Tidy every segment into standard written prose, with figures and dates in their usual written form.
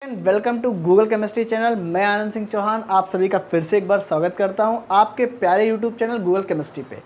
Welcome to Google chemistry channel. मैं आनंद सिंह चौहान आप सभी का फिर से एक बार स्वागत करता हूं आपके प्यारे यूट्यूब चैनल गूगल केमिस्ट्री पे।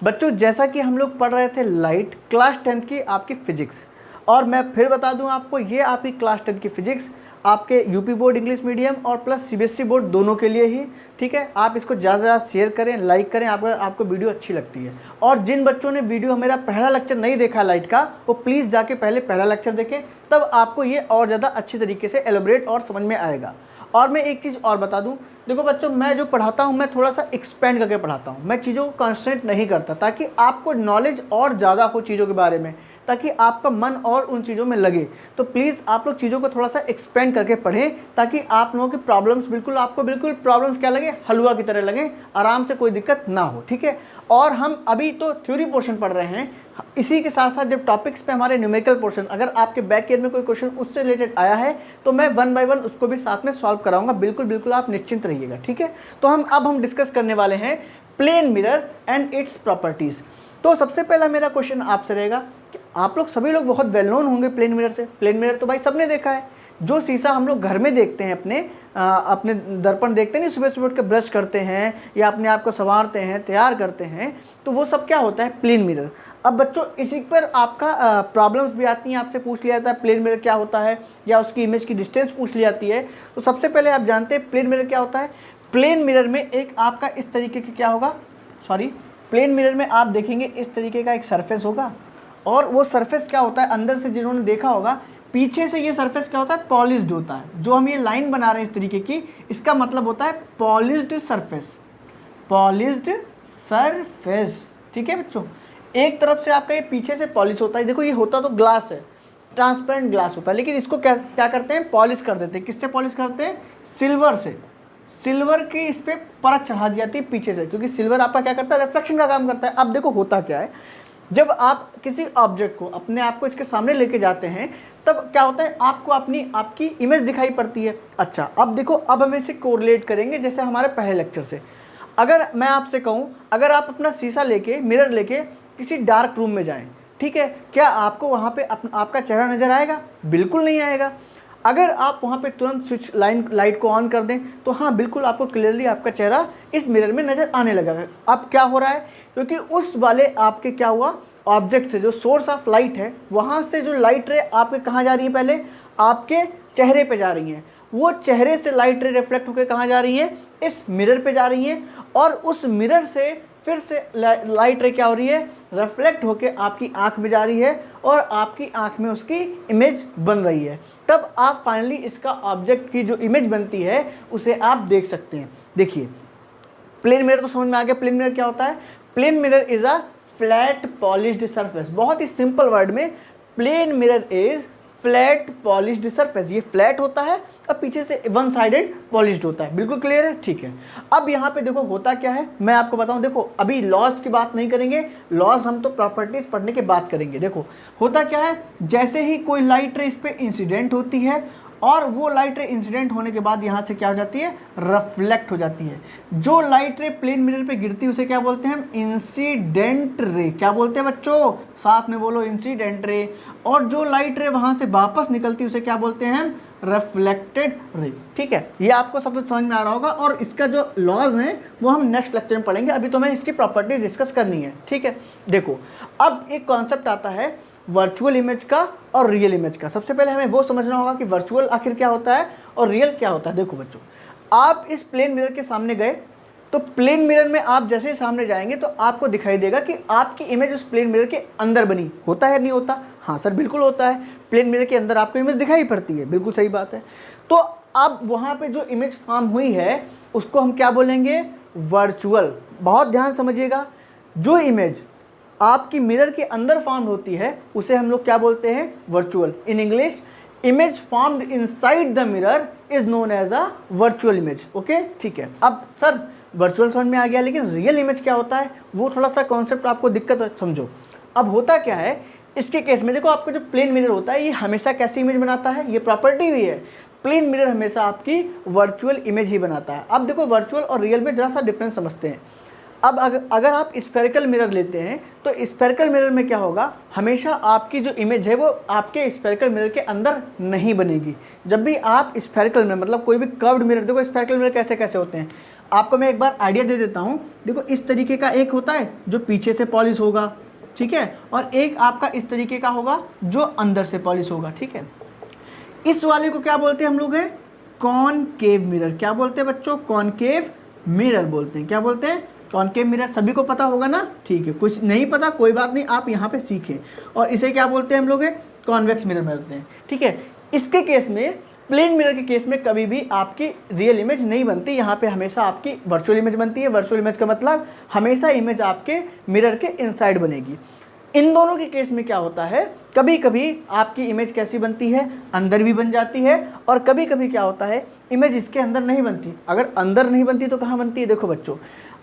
बच्चों, जैसा कि हम लोग पढ़ रहे थे लाइट क्लास 10th की आपकी फ़िज़िक्स, और मैं फिर बता दूं आपको, ये आपकी क्लास 10th की फ़िज़िक्स आपके यूपी बोर्ड इंग्लिश मीडियम और प्लस सीबीएसई बोर्ड दोनों के लिए ही, ठीक है। आप इसको ज़्यादा से ज़्यादा शेयर करें, लाइक करें, आपको वीडियो अच्छी लगती है। और जिन बच्चों ने वीडियो मेरा पहला लेक्चर नहीं देखा लाइट का, वो प्लीज़ जाके पहले पहला लेक्चर देखें, तब आपको ये और ज़्यादा अच्छी तरीके से एलोबरेट और समझ में आएगा। और मैं एक चीज़ और बता दूं, देखो बच्चों, मैं जो पढ़ाता हूं मैं थोड़ा सा एक्सपेंड करके पढ़ाता हूं, मैं चीज़ों को कॉन्सेंट्रेट नहीं करता, ताकि आपको नॉलेज और ज़्यादा हो चीज़ों के बारे में, ताकि आपका मन और उन चीज़ों में लगे। तो प्लीज़ आप लोग चीज़ों को थोड़ा सा एक्सपेंड करके पढ़ें, ताकि आप लोगों की प्रॉब्लम्स बिल्कुल प्रॉब्लम्स क्या लगे, हलवा की तरह लगे, आराम से कोई दिक्कत ना हो, ठीक है। और हम अभी तो थ्योरी पोर्शन पढ़ रहे हैं, इसी के साथ साथ जब टॉपिक्स पे हमारे न्यूमेरिकल पोर्शन, अगर आपके बैक ईयर में कोई क्वेश्चन उससे रिलेटेड आया है तो मैं 1 बाय 1 उसको भी साथ में सॉल्व कराऊंगा। बिल्कुल आप निश्चिंत रहिएगा, ठीक है। तो हम डिस्कस करने वाले हैं plane mirror and its properties. तो सबसे पहला मेरा क्वेश्चन आपसे रहेगा कि आप लोग सभी लोग बहुत वेल नोन होंगे प्लेन मिरर से। प्लेन मिरर तो भाई सबने देखा है, जो शीशा हम लोग घर में देखते हैं, अपने दर्पण देखते हैं, नहीं, सुबह सुबह उठ के ब्रश करते हैं या अपने आप को संवारते हैं, तैयार करते हैं, तो वो सब क्या होता है, प्लेन मिरर। अब बच्चों, इसी पर आपका प्रॉब्लम्स भी आती हैं, आपसे पूछ लिया जाता है प्लेन मिरर क्या होता है, या उसकी इमेज की डिस्टेंस पूछ ली जाती है। तो सबसे पहले आप जानते हैं प्लेन मिरर क्या होता है। प्लेन मिरर में एक आपका इस तरीके की क्या होगा, प्लेन मिरर में आप देखेंगे इस तरीके का एक सरफेस होगा, और वो सरफेस क्या होता है, अंदर से जिन्होंने देखा होगा, पीछे से ये सरफेस क्या होता है, पॉलिश्ड होता है। जो हम ये लाइन बना रहे हैं इस तरीके की, इसका मतलब होता है पॉलिश्ड सरफेस, ठीक है बच्चों। एक तरफ से आपका ये पीछे से पॉलिश होता है। देखो, ये होता तो ग्लास है, ट्रांसपेरेंट ग्लास होता है, लेकिन इसको क्या करते हैं, पॉलिश कर देते हैं। किससे पॉलिश करते हैं, सिल्वर से। सिल्वर की इस पर परत चढ़ा दी जाती है पीछे से, क्योंकि सिल्वर आपका क्या करता है, रिफ्लेक्शन का काम करता है। अब देखो होता क्या है, जब आप किसी ऑब्जेक्ट को, अपने आप को इसके सामने लेके जाते हैं, तब क्या होता है, आपको आपकी इमेज दिखाई पड़ती है। अच्छा, अब देखो, अब हम इसे कोरिलेट करेंगे जैसे हमारे पहले लेक्चर से। अगर मैं आपसे कहूँ, अगर आप अपना शीशा लेके, मिरर लेके किसी डार्क रूम में जाएं, ठीक है, क्या आपको वहाँ पे आपका चेहरा नज़र आएगा? बिल्कुल नहीं आएगा। अगर आप वहाँ पे तुरंत स्विच लाइट को ऑन कर दें, तो हाँ, बिल्कुल आपको क्लियरली आपका चेहरा इस मिरर में नज़र आने लगा है। अब क्या हो रहा है, क्योंकि उस वाले आपके क्या हुआ, ऑब्जेक्ट से, जो सोर्स ऑफ लाइट है, वहाँ से जो लाइट रे आपके कहाँ जा रही है, पहले आपके चेहरे पे जा रही हैं। वो चेहरे से लाइट रे रिफ्लेक्ट होकर कहाँ जा रही है, इस मिरर पे जा रही हैं, और उस मिरर से फिर से लाइट रे क्या हो रही है, रिफ्लेक्ट होकर आपकी आंख में जा रही है, और आपकी आंख में उसकी इमेज बन रही है। तब आप फाइनली इसका ऑब्जेक्ट की जो इमेज बनती है उसे आप देख सकते हैं। देखिए, प्लेन मिरर तो समझ में आ गया। प्लेन मिरर क्या होता है, plane mirror is a flat polished surface. बहुत ही सिंपल वर्ड में, plane mirror is flat polished surface. ये फ्लैट होता है और पीछे से वन साइडेड पॉलिश्ड होता है। बिल्कुल क्लियर है, ठीक है। अब यहाँ पे देखो होता क्या है, मैं आपको बताऊँ। देखो, अभी लॉस की बात नहीं करेंगे, लॉस हम तो प्रॉपर्टीज पढ़ने के बाद करेंगे। देखो होता क्या है, जैसे ही कोई लाइट रे इस पर इंसिडेंट होती है, और वो लाइट रे इंसिडेंट होने के बाद यहाँ से क्या हो जाती है, रिफ्लेक्ट हो जाती है। जो लाइट रे प्लेन मिरर पे गिरती है उसे क्या बोलते हैं हम, इंसिडेंट रे। क्या बोलते हैं बच्चों, साथ में बोलो, इंसिडेंट रे। और जो लाइट रे वहाँ से वापस निकलती है उसे क्या बोलते हैं हम, रिफ्लेक्टेड रे, ठीक है। ये आपको सब समझ में आ रहा होगा, और इसका जो लॉज है वो हम नेक्स्ट लेक्चर में पढ़ेंगे। अभी तो मैं इसकी प्रॉपर्टी डिस्कस करनी है, ठीक है। देखो, अब एक कॉन्सेप्ट आता है वर्चुअल इमेज का और रियल इमेज का। सबसे पहले हमें वो समझना होगा कि वर्चुअल आखिर क्या होता है और रियल क्या होता है। देखो बच्चों, आप इस प्लेन मिरर के सामने गए, तो प्लेन मिरर में आप जैसे ही सामने जाएंगे तो आपको दिखाई देगा कि आपकी इमेज उस प्लेन मिरर के अंदर बनी। होता है, नहीं होता? हाँ सर, बिल्कुल होता है। प्लेन मिरर के अंदर आपको इमेज दिखाई पड़ती है, बिल्कुल सही बात है। तो अब वहाँ पे जो इमेज फॉर्म हुई है उसको हम क्या बोलेंगे, वर्चुअल। बहुत ध्यान समझिएगा, जो इमेज आपकी मिरर के अंदर फॉर्म होती है उसे हम लोग क्या बोलते हैं, virtual. In English, image formed inside the mirror is known as a virtual image. Okay, ठीक है। अब सर वर्चुअल समझ में आ गया, लेकिन रियल इमेज क्या होता है, वो थोड़ा सा कॉन्सेप्ट आपको दिक्कत समझो। अब होता क्या है इसके केस में, देखो आपका जो प्लेन मिरर होता है ये हमेशा कैसी इमेज बनाता है, ये प्रॉपर्टी भी है, प्लेन मिरर हमेशा आपकी वर्चुअल इमेज ही बनाता है। अब देखो, वर्चुअल और रियल में जरा सा डिफरेंस समझते हैं। अब अगर आप स्फेरिकल मिरर लेते हैं तो स्फेरिकल मिरर में क्या होगा, हमेशा आपकी जो इमेज है वो आपके स्फेरिकल मिरर के अंदर नहीं बनेगी। जब भी आप स्फेरिकल मिरर मतलब कोई भी कर्व्ड मिरर, देखो स्फेरिकल मिरर कैसे कैसे होते हैं आपको मैं एक बार आइडिया दे देता हूँ। देखो इस तरीके का एक होता है जो पीछे से पॉलिश होगा, ठीक है, और एक आपका इस तरीके का होगा जो अंदर से पॉलिश होगा, ठीक है। इस वाले को क्या बोलते हैं हम लोग, है कॉनकेव मिरर। क्या बोलते हैं बच्चों, कॉनकेव मिरर बोलते हैं। क्या बोलते हैं, कॉनकेव मिरर। सभी को पता होगा ना, ठीक है, कुछ नहीं पता कोई बात नहीं, आप यहाँ पे सीखें। और इसे क्या बोलते हैं हम लोग, है कॉन्वेक्स मिरर बोलते हैं, ठीक है। इसके केस में, प्लेन मिरर के केस में कभी भी आपकी रियल इमेज नहीं बनती, यहाँ पे हमेशा आपकी वर्चुअल इमेज बनती है। वर्चुअल इमेज का मतलब हमेशा इमेज आपके मिरर के इनसाइड बनेगी। इन दोनों के केस में क्या होता है, कभी कभी आपकी इमेज कैसी बनती है, अंदर भी बन जाती है, और कभी कभी क्या होता है इमेज इसके अंदर नहीं बनती। अगर अंदर नहीं बनती तो कहाँ बनती है, देखो बच्चों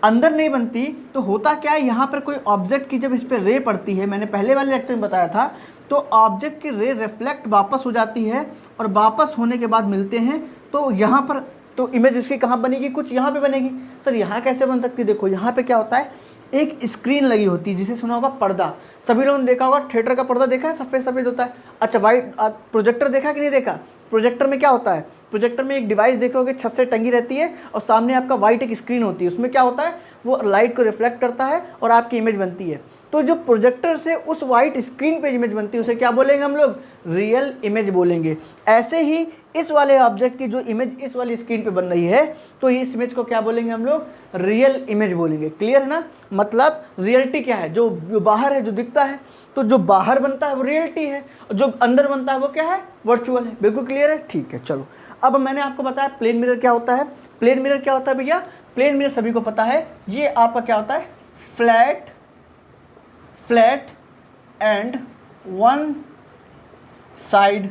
अंदर नहीं बनती तो होता क्या है, यहाँ पर कोई ऑब्जेक्ट की जब इस पर रे पड़ती है, मैंने पहले वाले लेक्चर में बताया था, तो ऑब्जेक्ट की रे रिफ्लेक्ट वापस हो जाती है, और वापस होने के बाद मिलते हैं तो यहाँ पर तो इमेज इसकी कहाँ बनेगी, कुछ यहाँ पे बनेगी। सर यहाँ कैसे बन सकती है, देखो यहाँ पे क्या होता है, एक स्क्रीन लगी होती है जिसे सुना होगा पर्दा। सभी लोगों ने देखा होगा, थिएटर का पर्दा देखा है, सफ़ेद सफ़ेद होता है। अच्छा वाइट प्रोजेक्टर देखा कि नहीं देखा, प्रोजेक्टर में क्या होता है, प्रोजेक्टर में एक डिवाइस देखोगे छत से टंगी रहती है, और सामने आपका वाइट एक स्क्रीन होती है, उसमें क्या होता है वो लाइट को रिफ्लेक्ट करता है और आपकी इमेज बनती है। तो जो प्रोजेक्टर से उस वाइट स्क्रीन पे इमेज बनती है उसे क्या बोलेंगे हम लोग, रियल इमेज बोलेंगे। ऐसे ही इस वाले ऑब्जेक्ट की जो इमेज इस वाली स्क्रीन पे बन रही है तो इस इमेज को क्या बोलेंगे हम लोग, रियल इमेज बोलेंगे। क्लियर है ना, मतलब रियलिटी क्या है, जो बाहर है जो दिखता है, तो जो बाहर बनता है वो रियलिटी है, और जो अंदर बनता है वो क्या है, वर्चुअल है। बिल्कुल क्लियर है, ठीक है। चलो अब मैंने आपको बताया प्लेन मिरर क्या होता है। प्लेन मिरर क्या होता है भैया, प्लेन मिरर सभी को पता है, ये आपका क्या होता है, flat and one side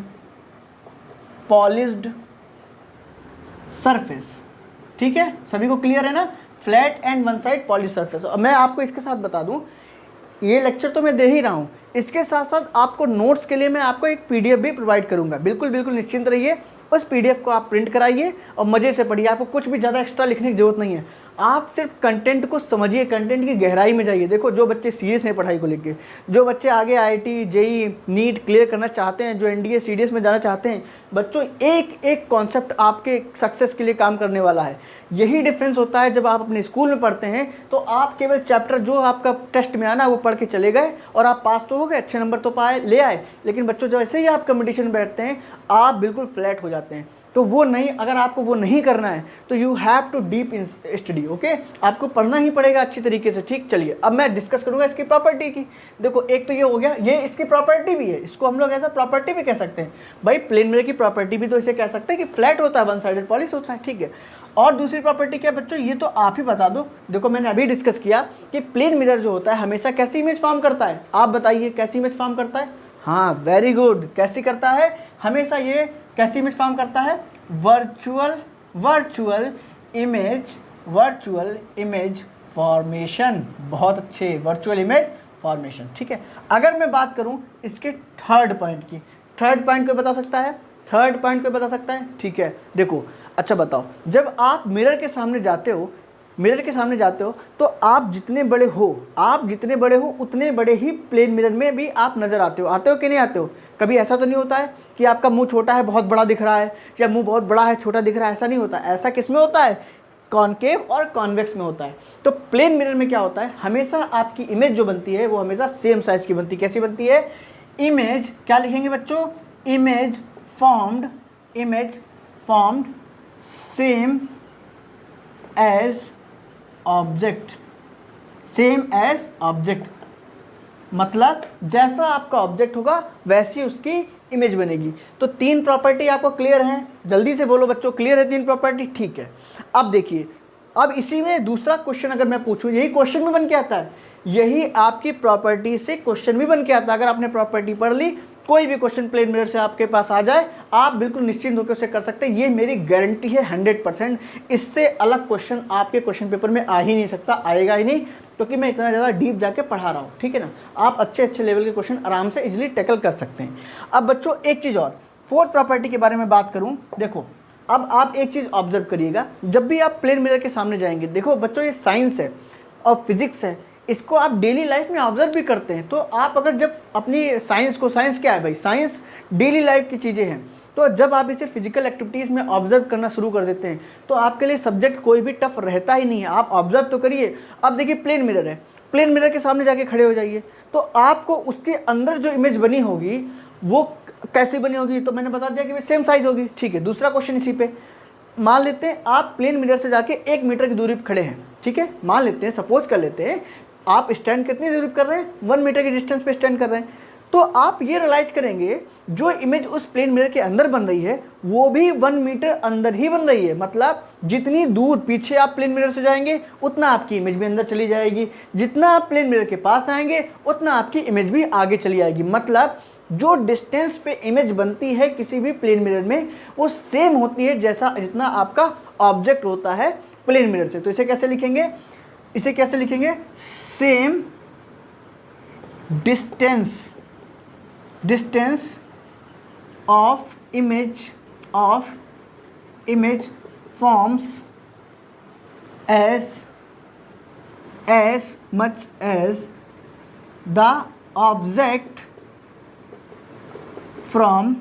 polished surface, ठीक है, सभी को क्लियर है ना, flat and one side polish surface. और मैं आपको इसके साथ बता दूं, ये लेक्चर तो मैं दे ही रहा हूँ, इसके साथ साथ आपको नोट्स के लिए मैं आपको एक पीडीएफ भी प्रोवाइड करूँगा। बिल्कुल बिल्कुल निश्चिंत रहिए, उस पीडीएफ को आप प्रिंट कराइए और मज़े से पढ़िए। आपको कुछ भी ज़्यादा एक्स्ट्रा लिखने की ज़रूरत नहीं है, आप सिर्फ कंटेंट को समझिए, कंटेंट की गहराई में जाइए। देखो जो बच्चे सीरियस हैं पढ़ाई को लेके, जो बच्चे आगे आईआईटी जेईई नीट क्लियर करना चाहते हैं, जो एनडीए सीडीएस में जाना चाहते हैं, बच्चों एक एक कॉन्सेप्ट आपके सक्सेस के लिए काम करने वाला है। यही डिफरेंस होता है, जब आप अपने स्कूल में पढ़ते हैं तो आप केवल चैप्टर जो आपका टेस्ट में आना वो पढ़ के चले गए और आप पास तो हो गए, अच्छे नंबर तो पाए ले आए, लेकिन बच्चों जब ऐसे ही आप कंपटीशन में बैठते हैं आप बिल्कुल फ्लैट हो जाते हैं। तो वो नहीं, अगर आपको वो नहीं करना है तो you have to deep in study, okay, आपको पढ़ना ही पड़ेगा अच्छी तरीके से। ठीक, चलिए अब मैं डिस्कस करूंगा इसकी प्रॉपर्टी की। देखो एक तो ये हो गया, ये इसकी प्रॉपर्टी भी है, इसको हम लोग ऐसा प्रॉपर्टी भी कह सकते हैं भाई, प्लेन मिरर की प्रॉपर्टी भी तो इसे कह सकते हैं कि फ्लैट होता है, वन साइडेड पॉलिश होता है, ठीक है। और दूसरी प्रॉपर्टी क्या बच्चों, ये तो आप ही बता दो। देखो मैंने अभी डिस्कस किया कि प्लेन मिरर जो होता है हमेशा कैसी इमेज फॉर्म करता है, आप बताइए कैसी इमेज फॉर्म करता है। हाँ वेरी गुड, कैसी करता है, हमेशा ये कैसी इमेज फॉर्म करता है, वर्चुअल इमेज फॉर्मेशन। बहुत अच्छे, वर्चुअल इमेज फॉर्मेशन, ठीक है। अगर मैं बात करूं इसके थर्ड पॉइंट की, थर्ड पॉइंट को बता सकता है, थर्ड पॉइंट को बता सकता है, ठीक है। देखो अच्छा बताओ, जब आप मिरर के सामने जाते हो, मिरर के सामने जाते हो तो आप जितने बड़े हो उतने बड़े ही प्लेन मिरर में भी आप नज़र आते हो कि नहीं आते हो। कभी ऐसा तो नहीं होता है कि आपका मुंह छोटा है बहुत बड़ा दिख रहा है, या मुंह बहुत बड़ा है छोटा दिख रहा है, ऐसा नहीं होता। ऐसा किस में होता है, कॉनकेव और कॉन्वेक्स में होता है। तो प्लेन मिरर में क्या होता है, हमेशा आपकी इमेज जो बनती है वो हमेशा सेम साइज़ की बनती है। कैसी बनती है, इमेज क्या लिखेंगे बच्चों, image formed same as object, same as object, मतलब जैसा आपका ऑब्जेक्ट होगा वैसी उसकी इमेज बनेगी। तो तीन प्रॉपर्टी आपको क्लियर है, जल्दी से बोलो बच्चों, क्लियर है तीन प्रॉपर्टी, ठीक है। अब देखिए, अब इसी में दूसरा क्वेश्चन अगर मैं पूछूं, यही क्वेश्चन भी बन के आता है, यही आपकी प्रॉपर्टी से क्वेश्चन भी बन के आता है। अगर आपने प्रॉपर्टी पढ़ ली, कोई भी क्वेश्चन प्लेन मिरर से आपके पास आ जाए, आप बिल्कुल निश्चिंत होकर उसे कर सकते हैं, ये मेरी गारंटी है 100%। इससे अलग क्वेश्चन आपके क्वेश्चन पेपर में आ ही नहीं सकता, आएगा ही नहीं, क्योंकि मैं इतना ज़्यादा डीप जाके पढ़ा रहा हूँ, ठीक है ना। आप अच्छे लेवल के क्वेश्चन आराम से इजीली टैकल कर सकते हैं। अब बच्चों एक चीज़ और, फोर्थ प्रॉपर्टी के बारे में बात करूँ। देखो अब आप एक चीज़ ऑब्जर्व करिएगा, जब भी आप प्लेन मिरर के सामने जाएंगे, देखो बच्चों ये साइंस है, और फिजिक्स है, इसको आप डेली लाइफ में ऑब्जर्व भी करते हैं। तो आप अगर जब अपनी साइंस क्या है भाई, साइंस डेली लाइफ की चीज़ें हैं, तो जब आप इसे फिजिकल एक्टिविटीज़ में ऑब्जर्व करना शुरू कर देते हैं तो आपके लिए सब्जेक्ट कोई भी टफ रहता ही नहीं है। आप ऑब्जर्व तो करिए। अब देखिए प्लेन मिरर है, प्लेन मिरर के सामने जाके खड़े हो जाइए, तो आपको उसके अंदर जो इमेज बनी होगी वो कैसी बनी होगी, तो मैंने बता दिया कि भाई सेम साइज़ होगी। ठीक है, दूसरा क्वेश्चन इसी पे, मान लेते हैं आप प्लेन मिरर से जाके 1 मीटर की दूरी पर खड़े हैं। ठीक है, मान लेते हैं, सपोज कर लेते हैं आप स्टैंड कितनी दूरी पर कर रहे हैं, 1 मीटर की डिस्टेंस पे स्टैंड कर रहे हैं। तो आप ये रियलाइज करेंगे जो इमेज उस प्लेन मिरर के अंदर बन रही है वो भी 1 मीटर अंदर ही बन रही है। मतलब जितनी दूर पीछे आप प्लेन मिरर से जाएंगे उतना आपकी इमेज भी अंदर चली जाएगी, जितना आप प्लेन मिरर के पास आएंगे उतना आपकी इमेज भी आगे चली आएगी। मतलब जो डिस्टेंस पे इमेज बनती है किसी भी प्लेन मिरर में वो सेम होती है जैसा जितना आपका ऑब्जेक्ट होता है प्लेन मिरर से। तो इसे कैसे लिखेंगे, इसे कैसे लिखेंगे, same distance of image forms as much as the object from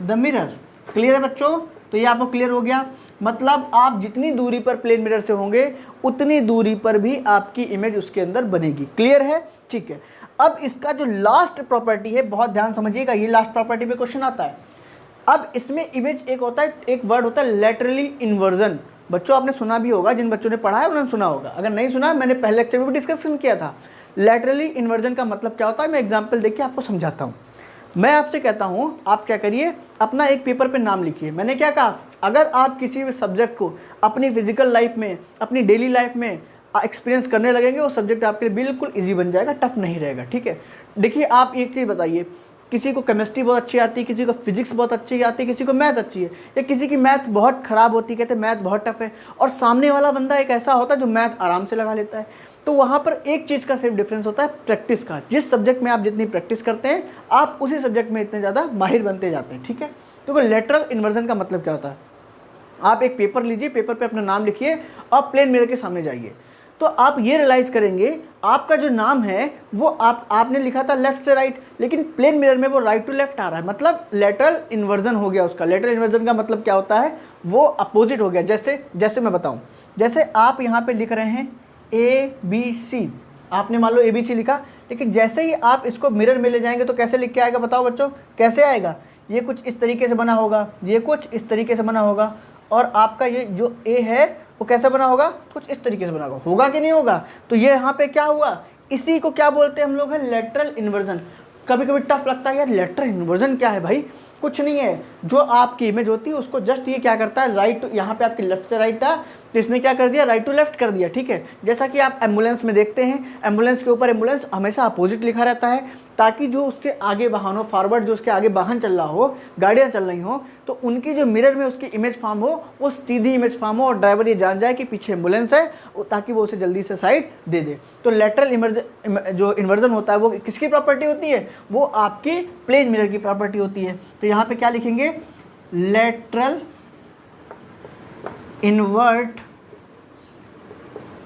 the mirror। Clear है बच्चों? तो ये आपको क्लियर हो गया। मतलब आप जितनी दूरी पर प्लेन मिरर से होंगे उतनी दूरी पर भी आपकी इमेज उसके अंदर बनेगी। क्लियर है? ठीक है। अब इसका जो लास्ट प्रॉपर्टी है, बहुत ध्यान समझिएगा, ये लास्ट प्रॉपर्टी पे क्वेश्चन आता है। अब इसमें इमेज एक होता है, एक वर्ड होता है लैटरली इन्वर्जन। बच्चों आपने सुना भी होगा, जिन बच्चों ने पढ़ा है उन्होंने सुना होगा, अगर नहीं सुना मैंने पहले लेक्चर में भी डिस्कशन किया था। लैटरली इन्वर्जन का मतलब क्या होता है, मैं एग्जांपल देके आपको समझाता हूँ। मैं आपसे कहता हूँ आप क्या करिए, अपना एक पेपर पे नाम लिखिए। मैंने क्या कहा, अगर आप किसी भी सब्जेक्ट को अपनी फिजिकल लाइफ में, अपनी डेली लाइफ में एक्सपीरियंस करने लगेंगे वो सब्जेक्ट आपके लिए बिल्कुल ईजी बन जाएगा, टफ नहीं रहेगा। ठीक है, देखिए आप एक चीज़ बताइए, किसी को केमिस्ट्री बहुत अच्छी आती है, किसी को फिजिक्स बहुत अच्छी आती है, किसी को मैथ अच्छी है, या किसी की मैथ बहुत ख़राब होती है, कहते हैं मैथ बहुत टफ है, और सामने वाला बंदा एक ऐसा होता है जो मैथ आराम से लगा लेता है। तो वहाँ पर एक चीज़ का सिर्फ डिफरेंस होता है, प्रैक्टिस का। जिस सब्जेक्ट में आप जितनी प्रैक्टिस करते हैं आप उसी सब्जेक्ट में इतने ज़्यादा माहिर बनते जाते हैं। ठीक है, तो लेटरल इन्वर्जन का मतलब क्या होता है, आप एक पेपर लीजिए, पेपर पे अपना नाम लिखिए और प्लेन मिरर के सामने जाइए, तो आप ये रियलाइज़ करेंगे आपका जो नाम है वो आपने लिखा था लेफ्ट से राइट, लेकिन प्लेन मिरर में वो राइट टू लेफ्ट आ रहा है, मतलब लेटरल इन्वर्जन हो गया उसका। लेटरल इन्वर्जन का मतलब क्या होता है, वो अपोजिट हो गया। जैसे मैं बताऊं, जैसे आप यहाँ पे लिख रहे हैं ABC, आपने मान लो ABC लिखा, लेकिन जैसे ही आप इसको मिरर में ले जाएंगे तो कैसे लिख के आएगा, बताओ बच्चों कैसे आएगा, ये कुछ इस तरीके से बना होगा, ये कुछ इस तरीके से बना होगा, और आपका ये जो A है वो कैसा बना होगा, कुछ इस तरीके से बना होगा कि नहीं होगा। तो ये यहाँ पे क्या हुआ, इसी को क्या बोलते हैं हम लोग, है लेटरल इन्वर्जन। कभी कभी टफ लगता है यार लेटरल इन्वर्जन क्या है भाई, कुछ नहीं है, जो आपकी इमेज होती है उसको जस्ट ये क्या करता है, राइट, यहाँ पे आपकी लेफ्ट से राइट था तो इसने क्या कर दिया, राइट टू लेफ्ट कर दिया। ठीक है, जैसा कि आप एम्बुलेंस में देखते हैं, एम्बुलेंस के ऊपर एम्बुलेंस हमेशा अपोजिट लिखा रहता है, ताकि जो उसके आगे वाहन हो, फॉरवर्ड जो उसके आगे वाहन चल रहा हो, गाड़ियाँ चल रही हो, तो उनकी जो मिरर में उसकी इमेज फॉर्म हो वो सीधी इमेज फॉर्म हो और ड्राइवर ये जान जाए कि पीछे एम्बुलेंस है, ताकि वो उसे जल्दी से साइड दे दे। तो लेटरल जो इन्वर्जन होता है वो किसकी प्रॉपर्टी होती है, वो आपकी प्लेन मिरर की प्रॉपर्टी होती है। तो यहाँ पे क्या लिखेंगे, लेटरल इन्वर्ट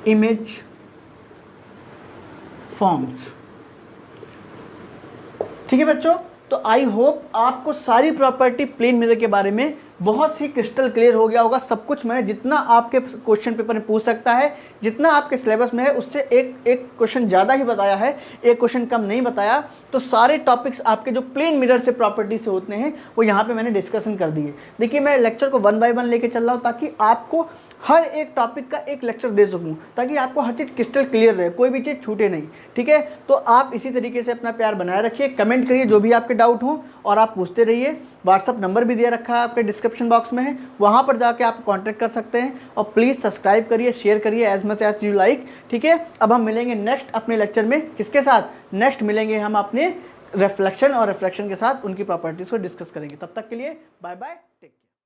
इमेज फॉर्म्स। ठीक है बच्चों, तो आई होप आपको सारी प्रॉपर्टी प्लेन मिरर के बारे में बहुत सी क्रिस्टल क्लियर हो गया होगा। सब कुछ मैंने जितना आपके क्वेश्चन पेपर में पूछ सकता है, जितना आपके सिलेबस में है उससे एक क्वेश्चन ज़्यादा ही बताया है, एक क्वेश्चन कम नहीं बताया। तो सारे टॉपिक्स आपके जो प्लेन मिरर से प्रॉपर्टी से होते हैं वो यहाँ पे मैंने डिस्कशन कर दिए। देखिए मैं लेक्चर को 1 बाय 1 लेके चल रहा हूँ ताकि आपको हर एक टॉपिक का एक लेक्चर दे सकूँ, ताकि आपको हर चीज़ क्रिस्टल क्लियर रहे, कोई भी चीज़ छूटे नहीं। ठीक है, तो आप इसी तरीके से अपना प्यार बनाए रखिए, कमेंट करिए जो भी आपके डाउट हो और आप पूछते रहिए। व्हाट्सअप नंबर भी दिया रखा है आपके डिस्क्रिप्शन बॉक्स में है, वहाँ पर जाके आप कांटेक्ट कर सकते हैं। और प्लीज़ सब्सक्राइब करिए, शेयर करिए as much as you like. ठीक है, अब हम मिलेंगे नेक्स्ट अपने लेक्चर में, किसके साथ, नेक्स्ट मिलेंगे हम अपने रिफ्लेक्शन और रिफ्रैक्शन के साथ, उनकी प्रॉपर्टीज़ को डिस्कस करेंगे। तब तक के लिए बाय बाय, टेक केयर।